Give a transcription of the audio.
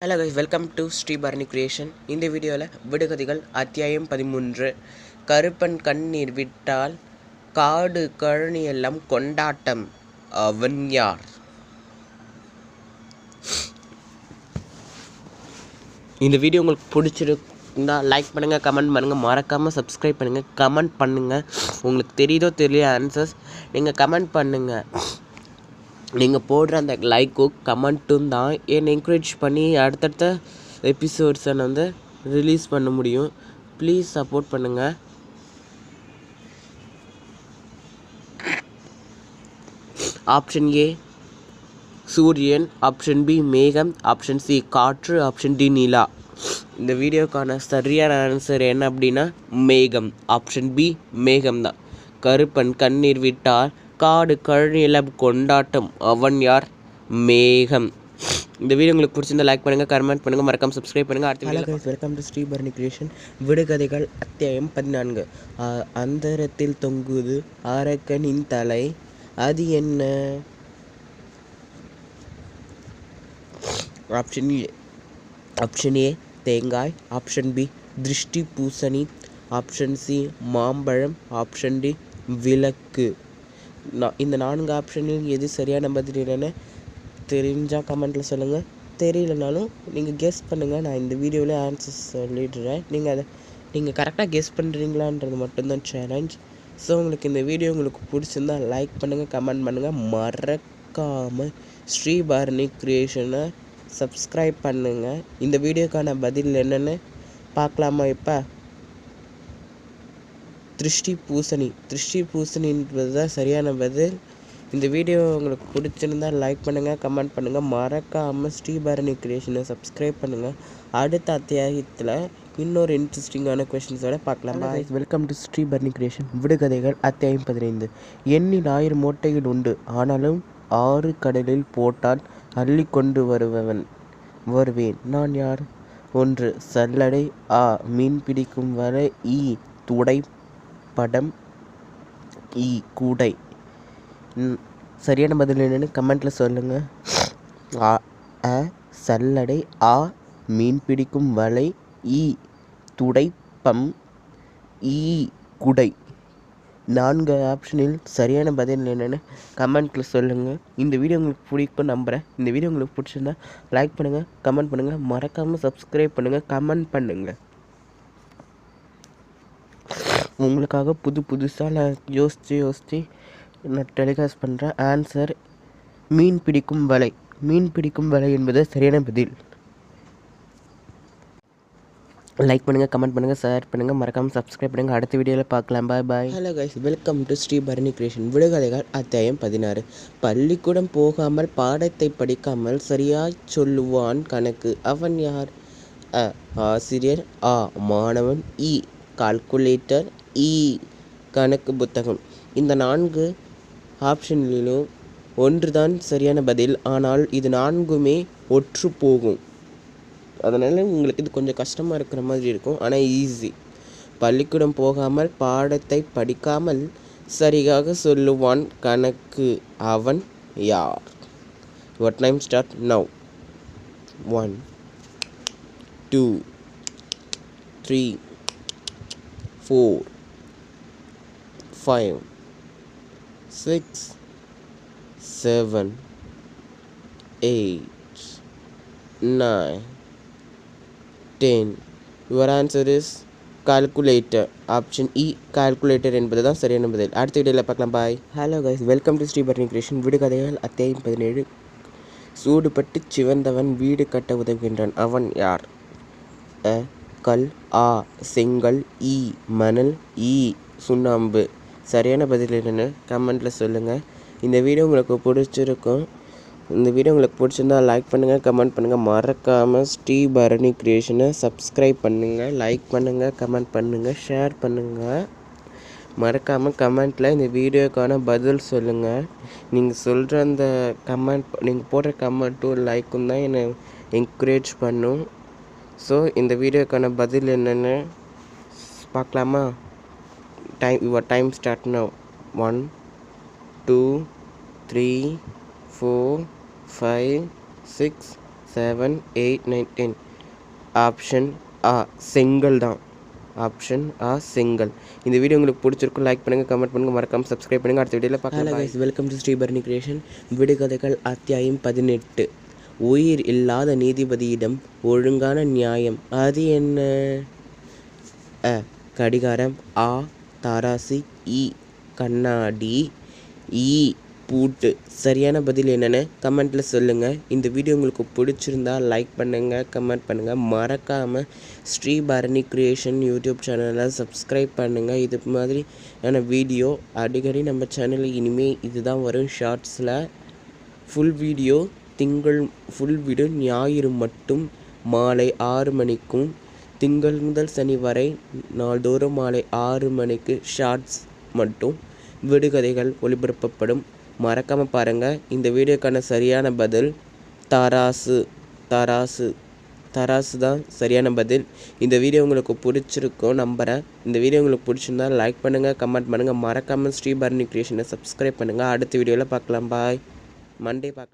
Hello guys, welcome to Sri Bharani creation. இந்த வீடியோவில் விடுகதைகள் அத்தியாயம் 13. கருப்பன் கண்ணீர் விட்டால் காடு கழனி எல்லாம் கொண்டாட்டம். அவன் யார்? இந்த வீடியோ உங்களுக்கு பிடிச்சிருந்தா லைக் பண்ணுங்கள், கமெண்ட் பண்ணுங்கள், மறக்காமல் சப்ஸ்கிரைப் பண்ணுங்கள், கமெண்ட் பண்ணுங்கள். உங்களுக்கு தெரியுதோ தெரியல ஆன்சர்ஸ் நீங்கள் கமெண்ட் பண்ணுங்கள். நீங்கள் போடுற அந்த லைக்கும் கமெண்ட்டும் தான் என்னை என்கரேஜ் பண்ணி அடுத்தடுத்த எபிசோட்ஸை நான் ரிலீஸ் பண்ண முடியும். ப்ளீஸ் சப்போர்ட் பண்ணுங்கள். ஆப்ஷன் ஏ சூரியன், ஆப்ஷன் பி மேகம், ஆப்ஷன் சி காற்று, ஆப்ஷன் டி நிலா. இந்த வீடியோக்கான சரியான ஆன்சர் என்ன அப்படின்னா மேகம். ஆப்ஷன் பி மேகம் தான். கருப்பன் கண்ணீர் விட்டால் காடு கழனியெல்லாம் கொண்டாட்டம். அவன் யார்? மேகம். இந்த வீடியோ உங்களுக்கு பிடிச்சிருந்தா லைக் பண்ணுங்கள், கமெண்ட் பண்ணுங்கள், மறக்காம சப்ஸ்கிரைப் பண்ணுங்கள். அடுத்த welcome to Sri Bharani creation. விடுகதைகள் அத்தியாயம் 14. அந்தரத்தில் தொங்குது அரக்கனின் தலை, அது என்ன? ஆப்ஷன் ஏ தேங்காய், ஆப்ஷன் பி திருஷ்டி பூசணி, ஆப்ஷன் சி மாம்பழம், ஆப்ஷன் டி விளக்கு. இந்த 4 ஆப்ஷனில் எது சரியான பதில் என்னென்னு தெரிஞ்சால் கமெண்ட்டில் சொல்லுங்கள். தெரியலனாலும் நீங்கள் கெஸ் பண்ணுங்கள். நான் இந்த வீடியோவில் ஆன்சர்ஸ் சொல்லிடுறேன். நீங்கள் கரெக்டாக கெஸ் பண்ணுறீங்களான்றது மட்டும்தான் சேலஞ்ச். ஸோ உங்களுக்கு இந்த வீடியோ உங்களுக்கு பிடிச்சிருந்தால் லைக் பண்ணுங்கள், கமெண்ட் பண்ணுங்கள், மறக்காமல் ஸ்ரீ பரணி கிரியேஷனை சப்ஸ்கிரைப் பண்ணுங்கள். இந்த வீடியோக்கான பதில் என்னென்னு பார்க்கலாமா? இப்போ திருஷ்டி பூசணின்றது தான் சரியான பதில். இந்த வீடியோ உங்களுக்கு பிடிச்சிருந்தால் லைக் பண்ணுங்கள், கமெண்ட் பண்ணுங்கள், மறக்காமல் ஸ்ரீ பரணி கிரியேஷனை சப்ஸ்கிரைப் பண்ணுங்கள். அடுத்த அத்தியாயத்தில் இன்னொரு இன்ட்ரெஸ்டிங்கான கொஷின்ஸோட பார்க்கலாம். Welcome to Sri Bharani creation. விடுகதைகள் அத்தியாயம் 15. எண்ணில் 1000 மூட்டைகள் உண்டு, ஆனாலும் 6 கடலில் போட்டால் அள்ளி கொண்டு வருவேன். நான் யார்? 1 சல்லடை, ஆ மீன் பிடிக்கும் வலை, ஈ துடை படம், ஈ கூடை. சரியான பதில் என்னென்னு கமெண்ட்டில் சொல்லுங்கள். அ சல்லடை, ஆ மீன் பிடிக்கும் வலை, ஈ துடைப்பம், ஈ குடை. 4 ஆப்ஷனில் சரியான பதில் என்னென்னு கமெண்ட்டில் சொல்லுங்கள். இந்த வீடியோ உங்களுக்கு பிடிக்கும் நம்புகிறேன். இந்த வீடியோ உங்களுக்கு பிடிச்சிருந்தா லைக் பண்ணுங்கள், கமெண்ட் பண்ணுங்கள், மறக்காமல் சப்ஸ்கிரைப் பண்ணுங்கள், கமெண்ட் பண்ணுங்கள். உங்களுக்காக புதுசாக நான் யோசித்து நான் டெலிகாஸ்ட் பண்ணுறேன். ஆன்சர் மீன் பிடிக்கும் வலை என்பது சரியான பதில். லைக் பண்ணுங்கள், கமெண்ட் பண்ணுங்கள், ஷேர் பண்ணுங்கள், மறக்காமல் சப்ஸ்கிரைப் பண்ணுங்கள். அடுத்த வீடியோவில் பார்க்கலாம். Bye bye. Hello guys, welcome to Sri Bharani creation. விடுகதைகள் அத்தியாயம் 16. பள்ளிக்கூடம் போகாமல் பாடத்தை படிக்காமல் சரியாய் சொல்லுவான் கணக்கு. அவன் யார்? அ ஆசிரியர், ஆ மாணவன், இ கால்குலேட்டர், இ கணக்கு புத்தகம். இந்த 4 ஆப்ஷன்களிலும் ஒன்று தான் சரியான பதில். ஆனால் இது 4மே ஒற்று போகும். அதனால் உங்களுக்கு இது கொஞ்சம் கஷ்டமாக இருக்கிற மாதிரி இருக்கும், ஆனால் ஈஸி. பள்ளிக்கூடம் போகாமல் பாடத்தை படிக்காமல் சரியாக சொல்லுவான் கணக்கு. அவன் யார்? Your time start now. 1 2 3 4 5 6 7 8 9 10. Your answer is calculator. Option E calculator என்பது தான் சரியான பதில். அடுத்த வீடியோவில் பார்க்கலாம். Bye. Hello guys, welcome to Sri Bharani creation. விடுகதைகள் அத்தியாயம் 17. சூடுபட்டு சிவந்தவன் வீடு கட்ட உதவுகின்றான். அவன் யார்? அ கல், ஆ செங்கல், இ மணல், இ சுண்ணாம்பு. சரியான பதில் என்னென்னு கமெண்ட்டில் சொல்லுங்கள். இந்த வீடியோ உங்களுக்கு பிடிச்சிருக்கும். இந்த வீடியோ உங்களுக்கு பிடிச்சிருந்தால் லைக் பண்ணுங்கள், கமெண்ட் பண்ணுங்கள், மறக்காமல் ஸ்ரீ பரணி கிரியேஷனை சப்ஸ்கிரைப் பண்ணுங்கள். லைக் பண்ணுங்கள், கமெண்ட் பண்ணுங்கள், ஷேர் பண்ணுங்கள். மறக்காமல் கமெண்ட்டில் இந்த வீடியோக்கான பதில் சொல்லுங்கள். நீங்கள் சொல்கிற அந்த கமெண்ட், நீங்கள் போடுற கமெண்ட்டும் லைக்கும் தான் என்னை என்கரேஜ் பண்ணும். ஸோ இந்த வீடியோக்கான பதில் என்னென்னு பார்க்கலாமா? Your time start now. 1 2 3 4 5 6 7, 8, 9, 10. Option ஆ செங்கல் தான். ஆப்ஷன் ஆ செங்கல். இந்த வீடியோ உங்களுக்கு பிடிச்சிருக்கும். லைக் பண்ணுங்கள், கமெண்ட் பண்ணுங்கள், மறக்காமல் சப்ஸ்கிரைப் பண்ணுங்கள். அடுத்த வீடியோவில் பார்க்கலாம். Hello guys, welcome to Sribharani creation. விடுகதைகள் அத்தியாயம் 18. உயிர் இல்லாத நீதிபதியிடம் ஒழுங்கான நியாயம். அது என்ன? அ கடிகாரம், ஆ தாராசி, இ கண்ணாடி, ஈ பூட்டு. சரியான பதில் என்னென்னு கமெண்ட்டில் சொல்லுங்கள். இந்த வீடியோ உங்களுக்கு பிடிச்சிருந்தா லைக் பண்ணுங்கள், கமெண்ட் பண்ணுங்கள். மறக்காமல் ஸ்ரீபரணி கிரியேஷன் யூடியூப் சேனலை சப்ஸ்கிரைப் பண்ணுங்கள். இது மாதிரியான வீடியோ அடிக்கடி நம்ம சேனலில் இனிமேல் இதுதான் வரும். ஷார்ட்ஸில் ஃபுல் வீடியோ ஞாயிறு மட்டும் மாலை 6 மணிக்கும், திங்கள் முதல் சனி வரை நாள்தோறும் மாலை 6 மணிக்கு ஷார்ட்ஸ் மட்டும் விடுகதைகள் ஒளிபரப்பப்படும். மறக்காமல் பாருங்கள். இந்த வீடியோக்கான சரியான பதில் தராசு. தராசு தான் சரியான பதில். இந்த வீடியோ உங்களுக்கு பிடிச்சிருக்கும் நம்புகிறேன். இந்த வீடியோ உங்களுக்கு பிடிச்சிருந்தா லைக் பண்ணுங்கள், கமெண்ட் பண்ணுங்கள். மறக்காமல் ஸ்ரீபரணி கிரியேஷனை சப்ஸ்கிரைப் பண்ணுங்கள். அடுத்த வீடியோவில் பார்க்கலாம். பாய். மண்டே பார்க்கலாம்.